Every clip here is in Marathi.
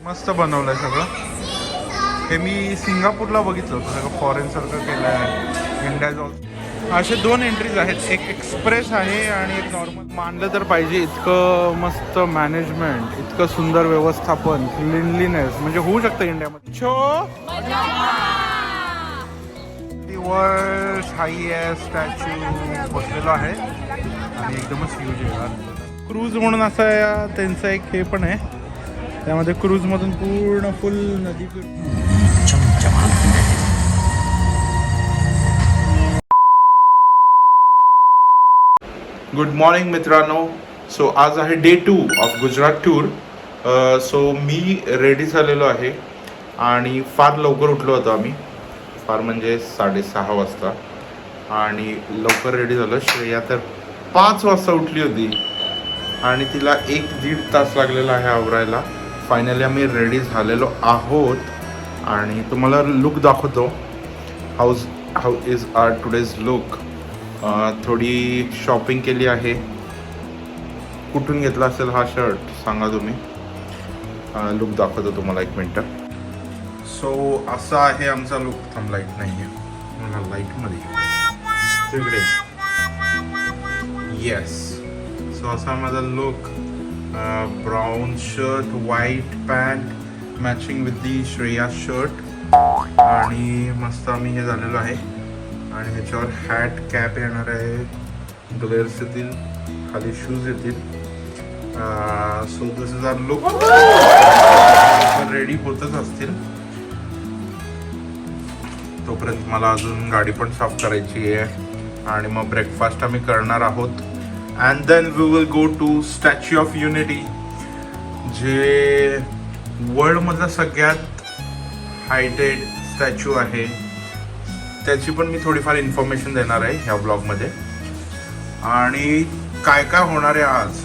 मस्त बनवलंय सगळं. हे मी सिंगापूरला बघितलं होतं, सगळं फॉरेन सारखं केलं आहे. इंडिया असे 2 एंट्रीज आहेत, एक एक्सप्रेस आहे आणि एक नॉर्मल. मानलं तर पाहिजे इतकं मस्त मॅनेजमेंट, इतकं सुंदर व्यवस्थापन, क्लिनलीनेस म्हणजे होऊ शकतं इंडियामध्ये. वर हायएस्ट स्टॅच्यू बसलेलो आहे आणि एकदमच ह्यूज आहे. क्रूज म्हणून असं त्यांचं एक हे पण आहे, त्यामध्ये क्रूजमधून पूर्ण फुल नदी. गुड मॉर्निंग मित्रांनो. सो आज आहे day 2 of Gujarat tour. So me ready झालेलो आहे आणि फार लवकर उठलो होतो आम्ही, फार म्हणजे 6:30 वाजता, आणि लवकर रेडी झालो. श्रेया तर 5 वाजता उठली होती आणि तिला 1-1.5 तास लागलेला आहे आवरायला. फायनली आम्ही रेडी झालेलो आहोत आणि तुम्हाला लुक दाखवतो. How is our today's look. थोडी शॉपिंग केली आहे. कुठून घेतला असेल हा शर्ट सांगा तुम्ही. लुक दाखवतो तुम्हाला, 1 मिनटं. सो असा आहे आमचा लुक. थांब, लाईट नाही आहे, मला लाईटमध्ये तिकडे. येस, सो असा माझा look. Brown shirt, white pant matching with the Shreya shirt, आणि मस्त आम्ही हे झालेलो आहे. आणि ह्याच्यावर हॅट कॅप येणार आहे, ग्लेअर्स येतील, खाली शूज येतील. So this is our look. Ready होतच असतील तोपर्यंत मला अजून गाडी पण साफ करायची आहे आणि मग ब्रेकफास्ट आम्ही करणार आहोत. And then we will go to Statue of Unity, जे वर्ल्डमधला सगळ्यात हायटेड स्टॅच्यू आहे. त्याची पण मी थोडीफार इन्फॉर्मेशन देणार आहे ह्या ब्लॉगमध्ये. आणि काय काय होणार आहे आज,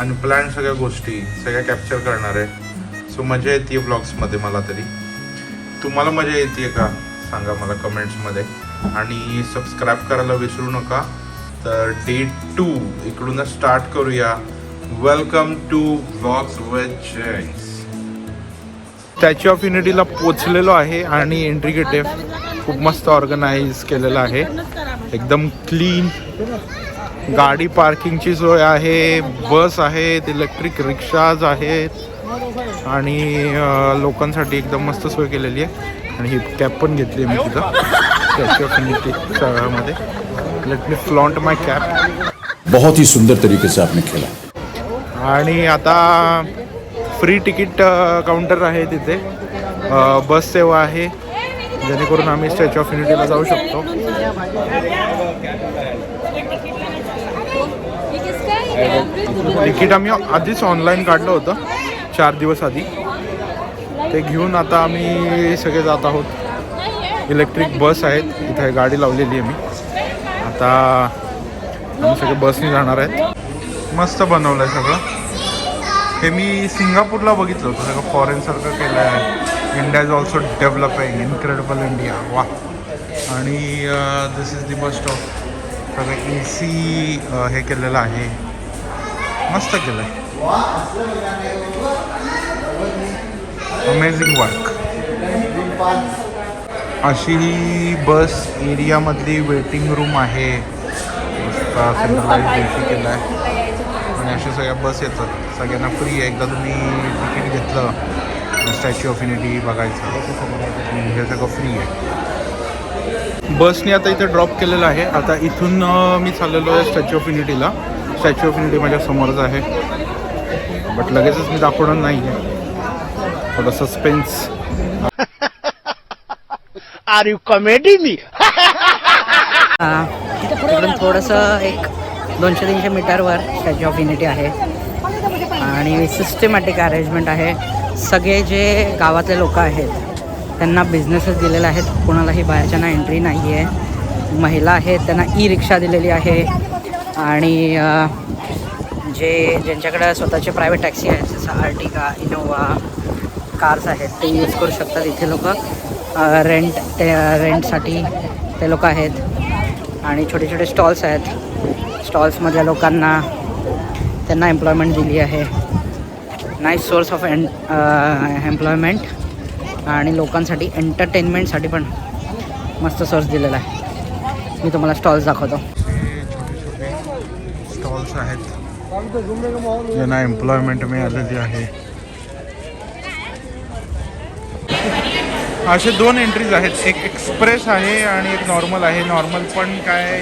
अनप्लॅन सगळ्या गोष्टी सगळ्या कॅप्चर करणार आहे. सो मजा येते ब्लॉग्समध्ये मला तरी. तुम्हाला मजा येते का सांगा मला कमेंट्समध्ये. आणि सबस्क्राईब करायला विसरू नका. तर डे 2 इकडूनच स्टार्ट करूया. वेलकम टू व्लॉग्स विथ जैस. स्टॅच्यू ऑफ युनिटीला पोचलेलो आहे आणि एंट्री गेट खूप मस्त ऑर्गनाइज केलेलं आहे, एकदम क्लीन. गाडी पार्किंगची सोय आहे, बस आहेत, इलेक्ट्रिक रिक्षाज आहेत आणि लोकांसाठी एकदम मस्त सोय केलेली आहे. आणि ही कॅप पण घेतली मी तिथं स्टॅच्यू ऑफ युनिटी मध्ये. लेट मी फ्लॉन्ट माय कॅप. बहुत ही सुंदर तरीके से आपने खेला. आणि आता फ्री तिकीट काउंटर आहे तिथे. बस सेवा आहे जेणेकरून आम्ही स्टॅच्यू ऑफ युनिटीला जाऊ शकतो. तिकीट आम्ही आधीच ऑनलाईन काढलं होतं 4 दिवस आधी. ते घेऊन आता आम्ही सगळे जात आहोत. इलेक्ट्रिक बस आहेत, इथे गाडी लावलेली आहे मी. आता आम्ही सगळे बसने जाणार आहेत. मस्त बनवलं आहे सगळं. हे मी सिंगापूरला बघितलं होतं, सगळं फॉरेन सारखं केलं आहे. India is also developing, incredible India, वा. आणि दिस इज दी बस स्टॉप. सगळं AC हे केलेलं आहे, मस्त केलं आहे. Amazing work. अशी ही बस एरियामधली वेटिंग रूम आहे. मस्त सेंट्रलाइज AC केलं आहे आणि अशा सगळ्या बस येतात. सगळ्यांना फ्री आहे. एकदा तुम्ही तिकीट घेतलं स्टॅच्यू ऑफ युनिटी बघायचं, हे सगळं फ्री आहे. बसने आता इथे ड्रॉप केलेलं आहे. आता इथून मी चाललेलो आहे स्टॅच्यू ऑफ युनिटीला. स्टॅच्यू ऑफ युनिटी माझ्या समोरच आहे, बट लगेचच मी दाखवणार नाही आहे, थोडं suspense. Are you comedy me. तिकडून थोडंसं एक 200-300 मीटरवर स्टॅच्यू ऑफ युनिटी आहे आणि सिस्टमॅटिक अरेंजमेंट आहे. सगळे जे गावातले लोक आहेत त्यांना बिझनेसेस दिलेले आहेत, कोणालाही बाहेरच्यांना एंट्री नाही आहे. महिला आहेत त्यांना ई-रिक्षा दिलेली आहे आणि ज्यांच्याकडे स्वतःचे प्रायव्हेट टॅक्सी आहेत जसं अर्टिगा, इनोवा कार्स आहेत ते यूज करू शकतात. इथे लोक रेंटसाठी ते लोक आहेत आणि छोटे छोटे स्टॉल्स आहेत. स्टॉल्समधल्या लोकांना त्यांना एम्प्लॉयमेंट दिली आहे. नाईस सोर्स ऑफ एम्प्लॉयमेंट आणि लोकांसाठी एंटरटेनमेंटसाठी पण मस्त सोर्स दिलेला आहे. मी तुम्हाला स्टॉल्स दाखवतो. छोटे छोटे स्टॉल्स आहेत ज्यांना एम्प्लॉयमेंट मिळालेली आहे. असे 2 एंट्रीज आहेत, एक एक्सप्रेस आहे आणि एक नॉर्मल आहे. नॉर्मल पण काय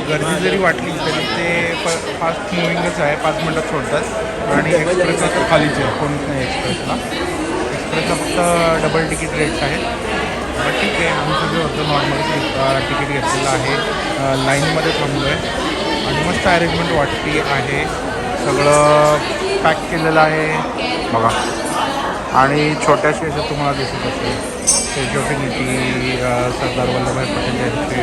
गर्दी जरी वाटली तरी ते फास्ट मुव्हिंगच आहे, 5 मिनटात सोडतात. आणि एक्सप्रेस तर खालीच आहे, कोणीच नाही एक्सप्रेसला. एक्सप्रेसला फक्त डबल तिकीट रेट्स आहेत. पण ठीक आहे, आमचं जे होतं नॉर्मल तिकीट घेतलेलं आहे. लाईनमध्ये थांबलो आहे आणि मस्त अरेंजमेंट वाटते आहे. सगळं पॅक केलेलं आहे बघा. आणि छोट्याशी असे तुम्हाला दिसत असेल statue of unity, Sardar Vallabhbhai Patel यांचे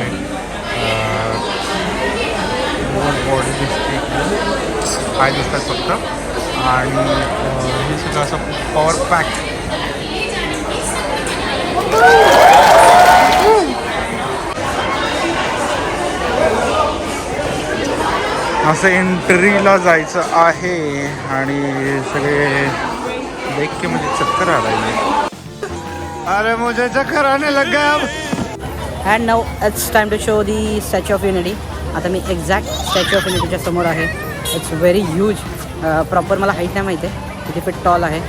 बॉडी दिसते, पाय दिसतात फक्त. आणि हे सगळं असं पॉवर पॅक. असं एंट्रीला जायचं आहे आणि सगळे देख के मुझे चक्कर आ रही है. अरे मुझे चक्कर आने लग गया अब. And now it's time to show the Statue of Unity. आता मी एक्झॅक्ट स्टॅच्यू ऑफ युनिटीच्या समोर आहे. It's very huge. प्रॉपर मला हाईट नाही माहिती आहे किती फीट टॉल आहे.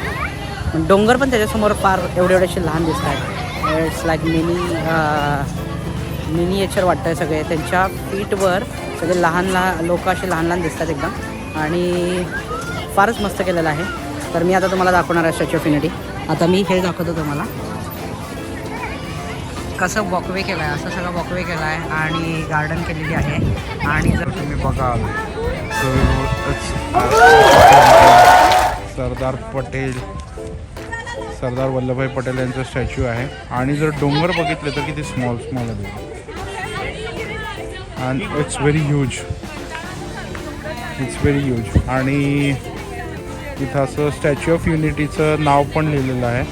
डोंगर पण त्याच्यासमोर फार एवढेसे लहान दिसत आहेत. इट्स लाईक मिनिएचर वाटतं आहे सगळे. त्यांच्या फीटवर सगळे लहान लोक असे लहान लहान दिसतात एकदम. आणि फारच मस्त केलेलं आहे. तर मी आता तुम्हाला दाखवणार आहे स्टॅच्यू ऑफ युनिटी. आता मी हे दाखवतो तुम्हाला कसं वॉकवे केलं आहे. असं सगळं वॉकवे केलं आहे आणि गार्डन केलेली आहे. आणि जर तुम्ही बघाल सरदार वल्लभभाई पटेल यांचं स्टॅच्यू आहे. आणि जर डोंगर बघितले तर किती स्मॉल स्मॉल आहे. And it's very huge. आणि इथं असं स्टॅच्यू ऑफ युनिटीचं नाव पण लिहिलेलं आहे.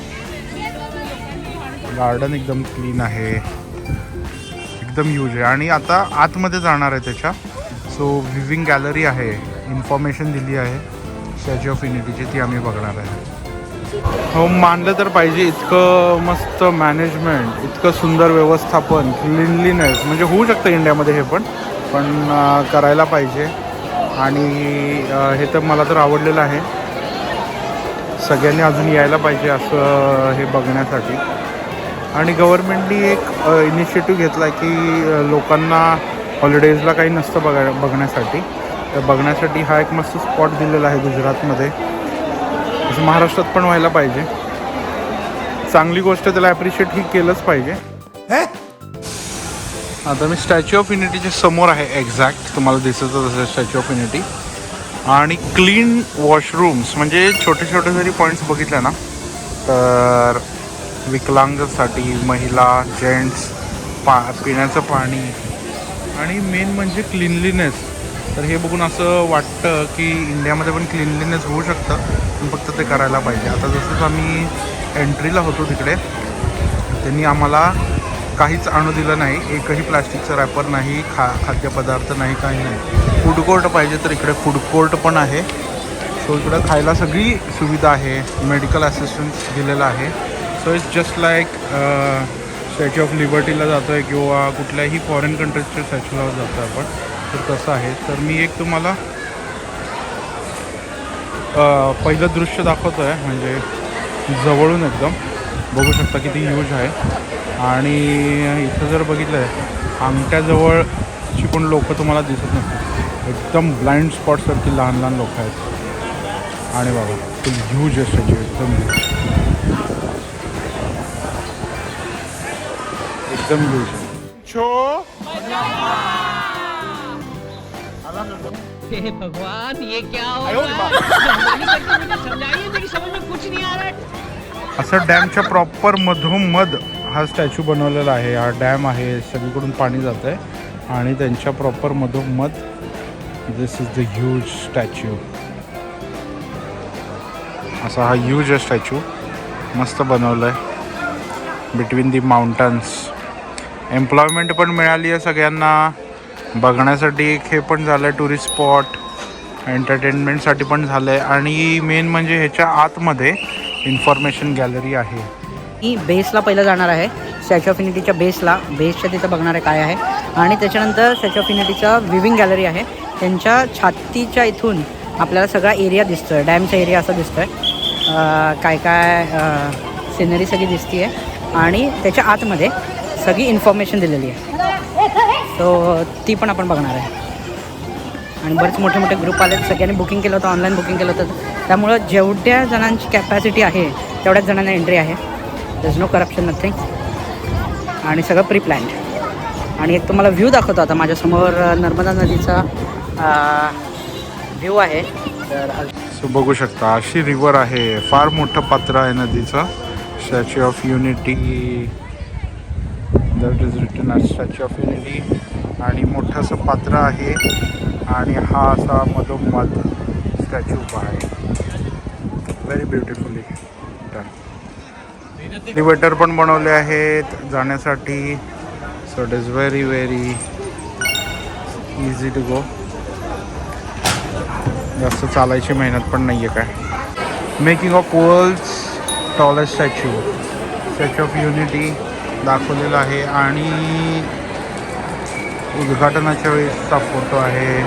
गार्डन एकदम क्लीन आहे, एकदम ह्यूज आहे. आणि आता आतमध्ये जाणार आहे त्याच्या. सो व्हिविंग गॅलरी आहे, इन्फॉर्मेशन दिली आहे स्टॅच्यू ऑफ युनिटीची, ती आम्ही बघणार आहे. हो, मानलं तर पाहिजे. इतकं मस्त मॅनेजमेंट, इतकं सुंदर व्यवस्थापन, क्लिनलीनेस. म्हणजे होऊ शकतं इंडियामध्ये हे पण करायला पाहिजे. आणि हे तर मला तर आवडलेलं आहे. सगळ्यांनी अजून यायला पाहिजे असं हे बघण्यासाठी. आणि गव्हर्मेंटनी एक इनिशिएटिव्ह घेतला आहे की लोकांना हॉलिडेजला काही नसतं बघण्यासाठी. तर बघण्यासाठी हा एक मस्त स्पॉट दिलेला आहे गुजरातमध्ये. असं महाराष्ट्रात पण व्हायला पाहिजे. चांगली गोष्ट, त्याला ॲप्रिशिएट ही केलंच पाहिजे. आता मी स्टॅच्यू ऑफ युनिटीच्या समोर आहे. एक्झॅक्ट तुम्हाला दिसतच असेल स्टॅच्यू ऑफ युनिटी. आणि क्लीन वॉशरूम्स, म्हणजे छोटे छोटे जरी पॉईंट्स बघितले ना तर विकलांगसाठी, महिला, जेंट्स, पिण्याचं पाणी आणि मेन म्हणजे क्लीनलीनेस. तर हे बघून असं वाटतं की इंडियामध्ये पण क्लीनलीनेस होऊ शकतं, पण फक्त ते करायला पाहिजे. आता जसंच आम्ही एंट्रीला होतो तिकडे, त्यांनी आम्हाला काहीच आणू दिलं नाही. एकही प्लास्टिकचं रॅपर नाही, खाद्यपदार्थ नाही, काही नाही. फूड कोर्ट पाहिजे तर इकडे फूड कोर्ट पण आहे. सो इकडं खायला सगळी सुविधा आहे. मेडिकल असिस्टन्स दिलेलं आहे. So it's just like statue of लिबर्टीला जातो आहे किंवा कुठल्याही फॉरेन कंट्रीजच्या स्टॅच्यूला जातो आहे आपण, तर तसं आहे. तर मी एक तुम्हाला पहिलं दृश्य दाखवतो आहे, म्हणजे जवळून एकदम बघू शकता किती ह्यूज आहे. आणि इथं जर बघितलं आहे अंगठ्याजवळची पण लोकं तुम्हाला दिसत नसतात. एकदम ब्लाइंड स्पॉटसारखी लहान लहान लोकं आहेत. आणि बाबा फुल ह्यूज आहे स्टॅच्यू, एकदम ह्यूज हे भगवान, ये क्या हो रहा है? मुझे समझाइए, मेरी समझ में कुछ नहीं आ रहा है. असं डॅमच्या प्रॉपर मधोमध हा स्टॅच्यू बनवलेला आहे. हा डॅम आहे, सगळीकडून पाणी जातं आहे आणि त्यांच्या प्रॉपर मधोमध दिस इज द ह्यूज स्टॅच्यू. असा हा ह्यूज स्टॅच्यू मस्त बनवलं आहे बिटवीन दी माउंटन्स. एम्प्लॉयमेंट पण मिळाली आहे सगळ्यांना. बघण्यासाठी एक हे पण झालं आहे टुरिस्ट स्पॉट. एंटरटेनमेंटसाठी पण झालं आहे. आणि मेन म्हणजे ह्याच्या आतमध्ये इन्फॉर्मेशन गॅलरी आहे. मी बेसला पहिलं जाणार आहे, स्टॅच्यू ऑफ युनिटीच्या बेसच्या तिथं बघणार आहे काय आहे. आणि त्याच्यानंतर स्टॅच्यू ऑफ युनिटीचा विविंग गॅलरी आहे. त्यांच्या छातीच्या इथून आपल्याला सगळा एरिया दिसतो आहे, डॅमचा एरिया असं दिसतो आहे. काय काय सिनरी सगळी दिसते आहे आणि त्याच्या आतमध्ये सगळी इन्फॉर्मेशन दिलेली आहे. सो ती पण आपण बघणार आहे. आणि बरेच मोठे मोठे ग्रुप आले, सगळ्यांनी बुकिंग केलं होतं, ऑनलाईन बुकिंग केलं होतं. त्यामुळं जेवढ्या जणांची कॅपॅसिटी आहे तेवढ्याच जणांना एंट्री आहे. There is no corruption, nothing. आणि सगळं प्री प्लॅन्ड. आणि एक तुम्हाला व्ह्यू दाखवतो आता. माझ्यासमोर नर्मदा नदीचा व्ह्यू आहे. तर सो बघू शकता अशी रिव्हर आहे. फार मोठं पात्र आहे नदीचं. Statue of Unity, that is written as Statue of Unity. आणि मोठं असं पात्र आहे आणि हा असा मधोमध स्टॅच्यू उभा आहे. Very beautifully done. एलिव्हेटर पण बनवले आहेत जाण्यासाठी. So it is very very easy to go. जास्त चालायची मेहनत पण नाही आहे काय. Making of world's tallest Statue of Unity दाखवलेलं आहे. आणि उद्घाटनाच्या वेळेसचा फोटो आहे.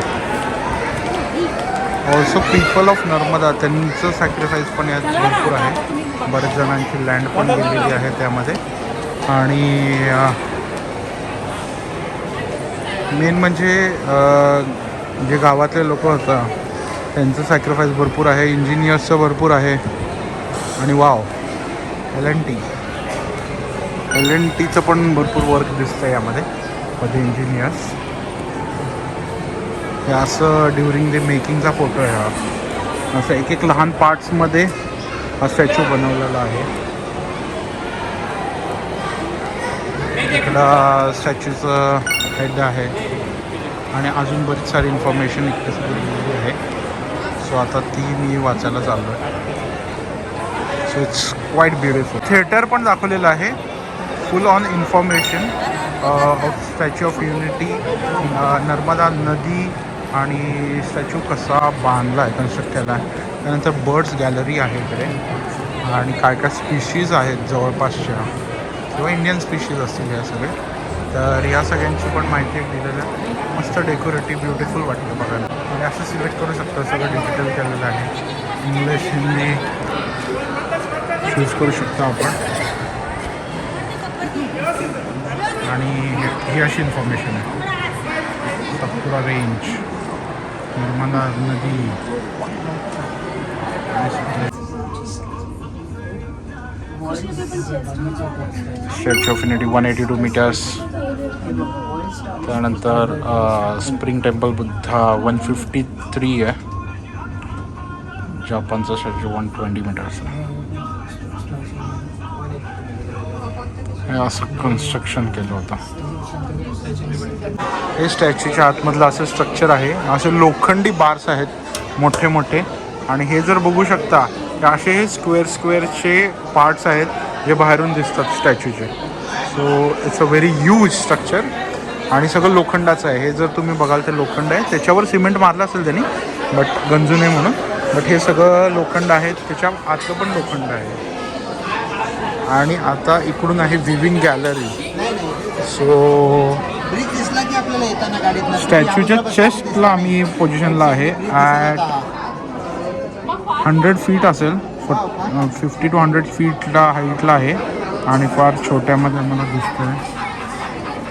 ऑल्सो पीपल ऑफ नर्मदा, त्यांचं सॅक्रिफाईस पण यात भरपूर आहे. बऱ्याच जणांची लँड पण गेलेली आहे त्यामध्ये. आणि मेन म्हणजे जे गावातले लोक होतं त्यांचं सॅक्रिफाईस भरपूर आहे. इंजिनियर्सचं भरपूर आहे. आणि वाव, एल एन टीचं पण भरपूर वर्क दिसतं यामध्ये. मध्ये इंजिनियर्स हे असं ड्युरिंग द मेकिंगचा फोटो आहे हा. असं एक एक लहान पार्ट्समध्ये हा स्टॅच्यू बनवलेला आहे. इकडं स्टॅच्यूचं हेड आहे आणि अजून बरीच सारी इन्फॉर्मेशन इकडे दिलेली आहे. सो आता ती मी वाचायला चाललो आहे. So it's quite beautiful. Theatre पण दाखवलेलं आहे. फुल on information of statue of unity, Narmada नदी आणि स्टॅच्यू कसा बांधला आहे, कन्स्ट्रक्ट केला आहे. त्यानंतर बर्ड्स गॅलरी आहे इकडे. आणि काय काय स्पीशीज आहेत जवळपासच्या किंवा इंडियन स्पीशीज असतील या सगळे. तर या सगळ्यांची पण माहिती दिलेलं आहे. मस्त डेकोरेटिव्ह ब्युटिफुल वाटतं बघायला. आणि असं सिलेक्ट करू शकतो. सगळं डिजिटल केलेलं आहे. इंग्लिश हिंदी चूज करू शकतो आपण. आणि ही अशी इन्फॉर्मेशन आहे. सतपुरा रेंज, नर्मदा नदी. Statue of Unity 182 metres. त्यानंतर स्प्रिंग टेम्पल बुद्धा 153 आहे. जपानचा स्टॅच्यू 120 मीटर्स आहे. हे असं कन्स्ट्रक्शन केलं होतं. हे स्टॅच्यूच्या आतमधलं असं स्ट्रक्चर आहे. असे लोखंडी बार्स आहेत मोठे मोठे. आणि हे जर बघू शकता असे हे स्क्वेअरचे पार्ट्स आहेत जे बाहेरून दिसतात स्टॅच्यूचे. So it's a very huge structure. आणि सगळं लोखंडाचं आहे. हे जर तुम्ही बघाल तर लोखंड आहे. त्याच्यावर सिमेंट मारलं असेल त्यांनी, बट गंजू नये म्हणून. बट हे सगळं लोखंड आहे. त्याच्या आतलं पण लोखंड आहे. आणि आता इकडून आहे विविंग गॅलरी. सो स्टॅच्यूच्या चेस्टला आम्ही पोझिशनला आहे. ॲट 100 फीट असेल, 50 to 100 फीटला हाईटला आहे. आणि फार छोट्यामध्ये मला दिसतो आहे.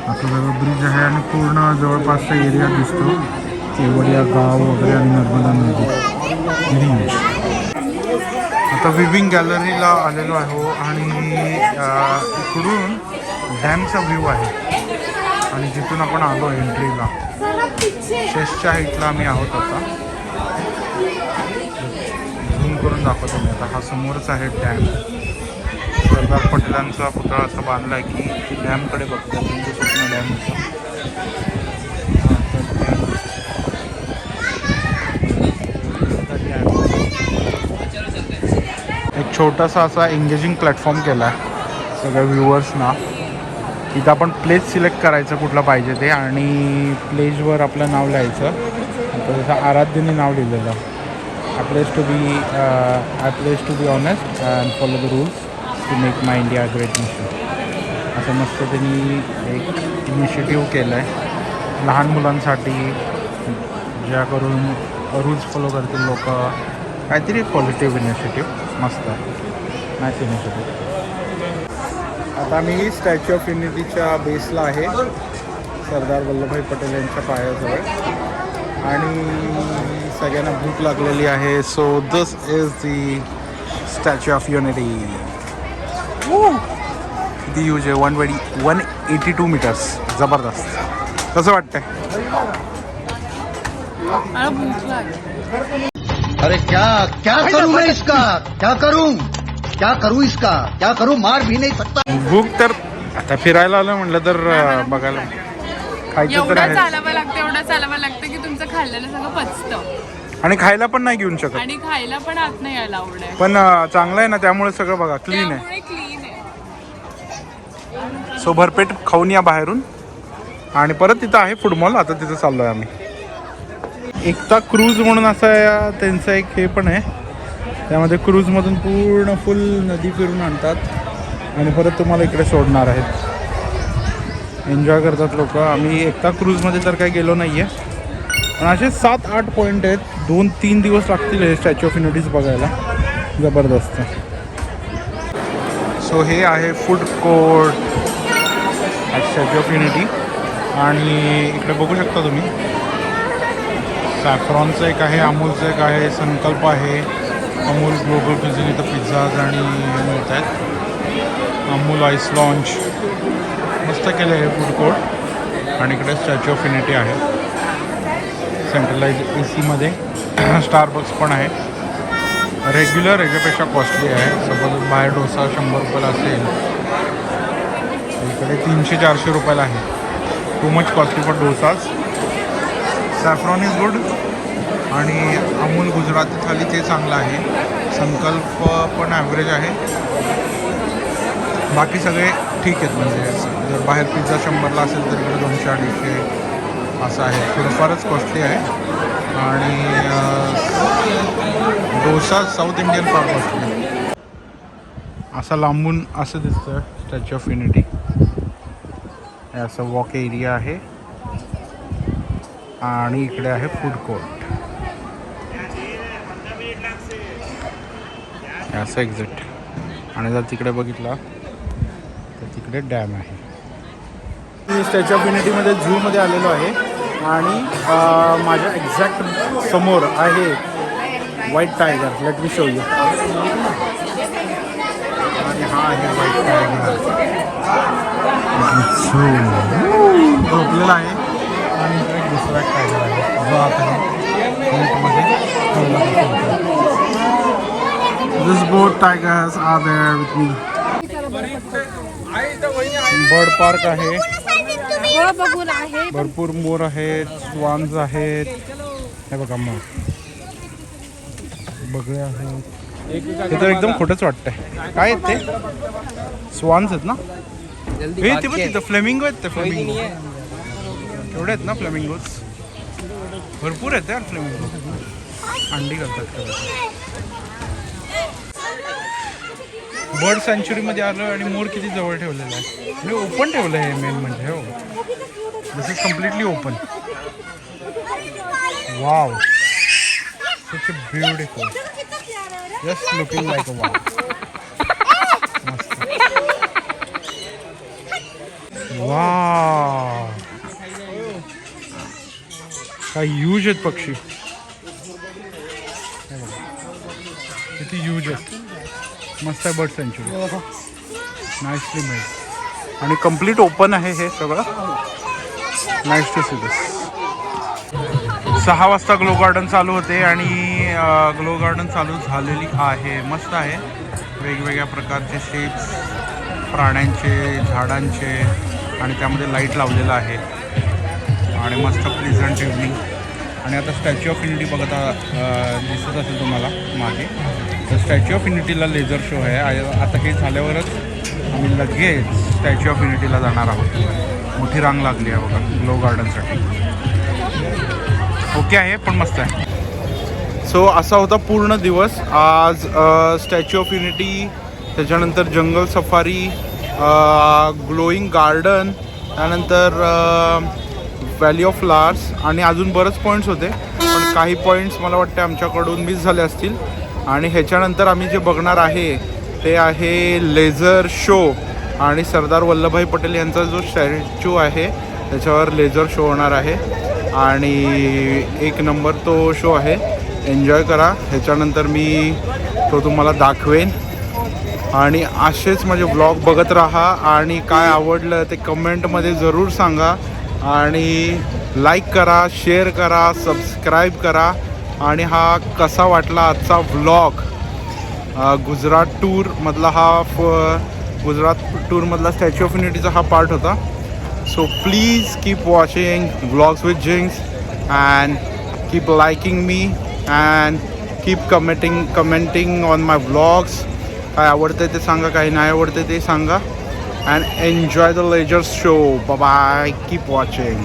आता जवळ ब्रिज आहे आणि पूर्ण जवळपासचा एरिया दिसतो. केवडिया गाव वगैरे आणि नर्मदा नदी रेंज. आता विविंग गॅलरीला आलेलो आहे. आणि इकडून डॅमचा व्ह्यू आहे. आणि जिथून आपण आलो एंट्रीला चेस्टच्या हाईटला आम्ही आहोत. आता झूम करून दाखवतो मी. आता हा समोरच आहे डॅम. सरदार पटेलांचा पुतळा असा बांधला आहे की डॅमकडे बघतात. त्यांचं स्वप्न डॅम होतं. एक छोटासा असा एंगेजिंग प्लॅटफॉर्म केला आहे सगळ्या व्ह्युअर्सना. इथं आपण प्लेस सिलेक्ट करायचं कुठलं पाहिजे ते. आणि प्लेसवर आपलं नाव लिहायचं. तर जसं आराध्यने नाव लिहिलेलं I place to be honest and follow the rules to make my India great nation. असं मस्त त्यांनी एक इनिशिएटिव्ह केलं आहे लहान मुलांसाठी, ज्या करून रूल्स फॉलो करतील लोक. काहीतरी एक पॉझिटिव्ह इनिशिएटिव्ह, मस्त नाईस इनिशिएटिव्ह. आता मी स्टॅच्यू ऑफ युनिटीच्या बेसला आहे, सरदार वल्लभभाई पटेल यांच्या पायाजवळ, आणि सगळ्यांना भूक लागलेली आहे. So this is the Statue of unity. किती यूज आहे, 182 मीटर्स. जबरदस्त. कसं वाटतंय? अरे क्या क्या करूं मैं इसका, क्या करूं इसका, क्या करूं, मार भी नहीं सकता. भूक तर आता फिरायला आलं म्हटलं तर बघायला खायचं तर एवढं आहे, चालावं लागतं की तुमचं खाल्लेलं सगळं पचतं आणि खायला पण नाही घेऊन शकत. आणि खायला पण आत नाही अलाउड आहे. पण चांगलं आहे ना, त्यामुळे सगळं बघा क्लीन आहे. त्यामुळे क्लीन आहे. सो भरपेट खाऊन या बाहेरून, आणि परत तिथं आहे फूड मॉल. आता तिथं चाललो आहे आम्ही. एकता क्रूज म्हणून असा त्यांचं एक हे पण आहे, त्यामध्ये क्रूजमधून पूर्ण फुल नदी फिरून आणतात आणि परत तुम्हाला इकडे सोडणार आहेत. एन्जॉय करतात लोक. आम्ही एकता क्रूजमध्ये तर काही गेलो नाही आहे, पण असे 7-8 पॉईंट आहेत. 2-3 दिवस लागतील हे स्टॅच्यू ऑफ युनिटीज बघायला. जबरदस्त. सो हे आहे food court at statue of Unity, आणि इकडे बघू शकता तुम्ही सॅफ्रॉनचं एक आहे, अमूलचं एक आहे, संकल्प आहे, अमूल ग्लोबल क्विझिन. इथं पिझ्झाज आणि हे मिळत आहेत. अमूल आईस लॉन्च मस्त केलं आहे फूड कोर्ट. आणि इकडे स्टॅच्यू ऑफ युनिटी आहे सेंट्रलाइज AC मध्ये. स्टारबक्स पण आहे. रेग्युलर याच्यापेक्षा कॉस्टली आहे. सपोज बाहेर डोसा 100 रुपयाला असेल, इकडे 300-400 रुपयाला आहे. Too much costly for dosas. Saffron is good, आणि अमूल गुजराती थाली ते चांगलं आहे. संकल्प पण ॲव्हरेज आहे. बाकी सगळे ठीक आहेत. म्हणजे जर बाहेर पिझ्झा 100ला असेल तर इकडे 200-250 असं आहे. थोडंफारच कॉस्टली आहे. आणि डोसा साऊथ इंडियन फार कॉस्टली. असा लांबून असं दिसतं स्टॅच्यू ऑफ युनिटी. हे असं वॉक एरिया आहे, आणि इकडे आहे फूड कोर्ट. असं एक्झिट. आणि जर तिकडे बघितला तर तिकडे डॅम आहे. मी स्टॅच्यू ऑफ युनिटीमध्ये झूमध्ये आलेलो आहे, आणि माझ्या एक्झॅक्ट समोर आहे white tiger. Let me show you. आणि हा आहे व्हाईट टायगर. झोपलेला आहे. आणि इकडे एक दुसरा टायगर आहे जो आता फ्रंटमध्ये ठेवला जातो. These both tigers are there with me. Bird park आहे. भरपूर मोर आहेत, स्वान्स आहेत. हे बघा मोर, बगळे आहेत. हे तर एकदम खोटंच वाटतंय. काय आहेत ते? स्वान्स आहेत ना? हे ते बघ तिथं फ्लेमिंगो आहेत. ते फ्लेमिंगो एवढे आहेत ना फ्लेमिंगोज? भरपूर आहेत यार फ्लेमिंगो. अंडी करतात. बर्ड सँच्युरीमध्ये आलो आणि मोर किती जवळ ठेवलेला आहे, आणि ओपन ठेवलं आहे. मेन म्हणजे हो, this is completely open. Wow, such a beautiful. Just looking like a wow. मस्त. वाव, काय ह्यूज आहेत पक्षी. किती ह्यूज आहेत. मस्त आहे बर्ड सँच्युरी. नाईसली मेड, आणि कम्प्लीट ओपन आहे हे सगळं. Nice to see this. 6 वाजता ग्लो गार्डन चालू होते, आणि ग्लो गार्डन चालू झालेली आहे. मस्त आहे. वेगवेगळ्या प्रकारचे शेप्स, प्राण्यांचे, झाडांचे, आणि त्यामध्ये लाईट लावलेलं आहे. आणि मस्त प्लेझंट इव्हनिंग. आणि आता स्टॅच्यू ऑफ युनिटी बघता दिसत असेल तुम्हाला मागे. तर स्टॅच्यू ऑफ युनिटीला लेझर शो आहे. आता हे झाल्यावरच आम्ही लगेच स्टॅच्यू ऑफ युनिटीला जाणार आहोत. मोठी रांग लागली आहे बघा ग्लो गार्डनसाठी. ओके आहे पण मस्त आहे. सो असा होता पूर्ण दिवस आज. स्टॅच्यू ऑफ युनिटी, त्याच्यानंतर जंगल सफारी, ग्लोईंग गार्डन, त्यानंतर व्हॅली ऑफ फ्लावर्स आणि अजून बरेच पॉईंट्स होते, पण काही पॉईंट्स मला वाटते आमच्याकडून मिस झाले असतील. आणि ह्याच्यानंतर आम्ही जे बघणार आहे ते आहे लेझर शो. आणि सरदार वल्लभभाई पटेल यांचा जो स्टॅच्यू आहे त्याच्यावर लेझर शो होणार आहे आणि एक नंबर तो शो आहे. एन्जॉय करा. ह्याच्यानंतर मी तो तुम्हाला दाखवेन. आणि असेच माझे व्लॉग बघत राहा आणि काय आवडलं ते कमेंटमध्ये ज़रूर सांगा. आणि लाईक करा, शेअर करा, सबस्क्राईब करा. आणि हा कसा वाटला आजचा व्लॉग, गुजरात टूरमधला गुजरात टूरमधला स्टॅच्यू ऑफ युनिटीचा हा पार्ट होता. So please keep watching vlogs with Jinks and keep liking me and keep commenting on my vlogs. काय आवडतं ते सांगा, काही नाही आवडतं ते सांगा. And enjoy the laser show. Bye, keep watching.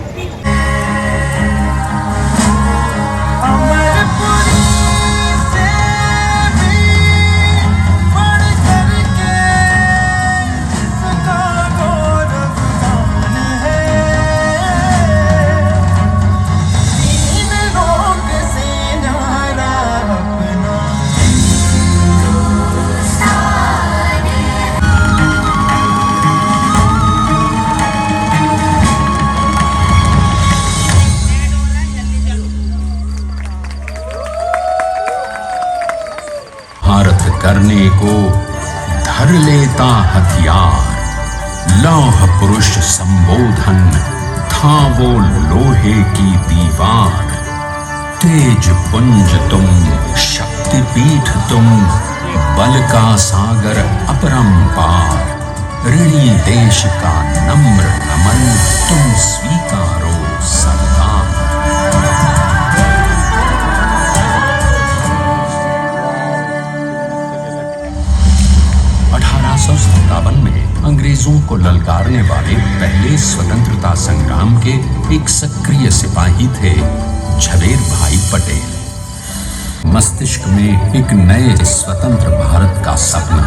Bharat करने को धर लेता हथियार, लौह पुरुष संबोधन था वो लोहे की दीवार. तेज पुंज तुम, शक्ति पीठ तुम, बल का सागर अपरंपार. ऋणी देश का नम्र नमन तुम स्वीकारो सरदार. 1857 में अंग्रेजों को ललकारने वाले पहले स्वतंत्रता संग्राम के एक सक्रिय सिपाही थे झवेर भाई पटेल. मस्तिष्क में एक नए स्वतंत्र भारत का सपना.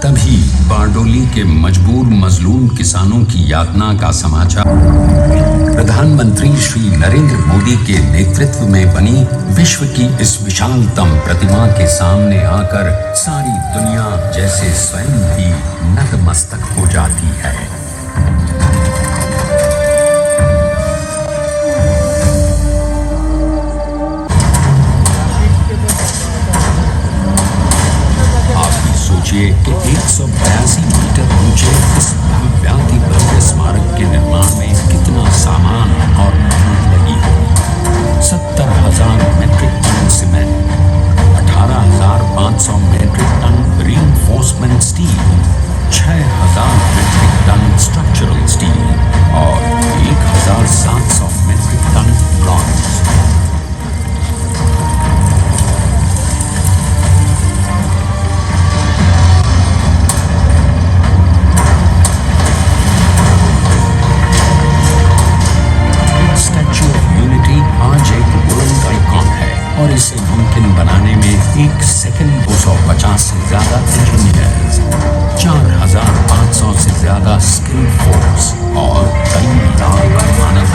तभी बारडोली के मजबूर मजलूम किसानों की यातना का समाचार प्रधानमंत्री श्री नरेंद्र मोदी के नेतृत्व में बनी विश्व की इस विशालतम प्रतिमा के सामने आकर सारी दुनिया जैसे स्वयं भी नतमस्तक हो जाती है. सोचिए कि 182 मीटर ऊंचे इस भव्याति भव्य स्मारक के निर्माण में कितना सामान और मेहनत लगी होगी. 70,000 metric ton cement, 18,500 metric ton reinforcement steel, 6,000 metric ton structural steel और 1,700 मेट्रिक टन ब्रॉन्ज. और इसे मुमकिन बनाने में एक सेकंड 250 से ज्यादा इंजीनियर्स, 4,500 से ज्यादा स्किल फोर्स और कई लाख मानव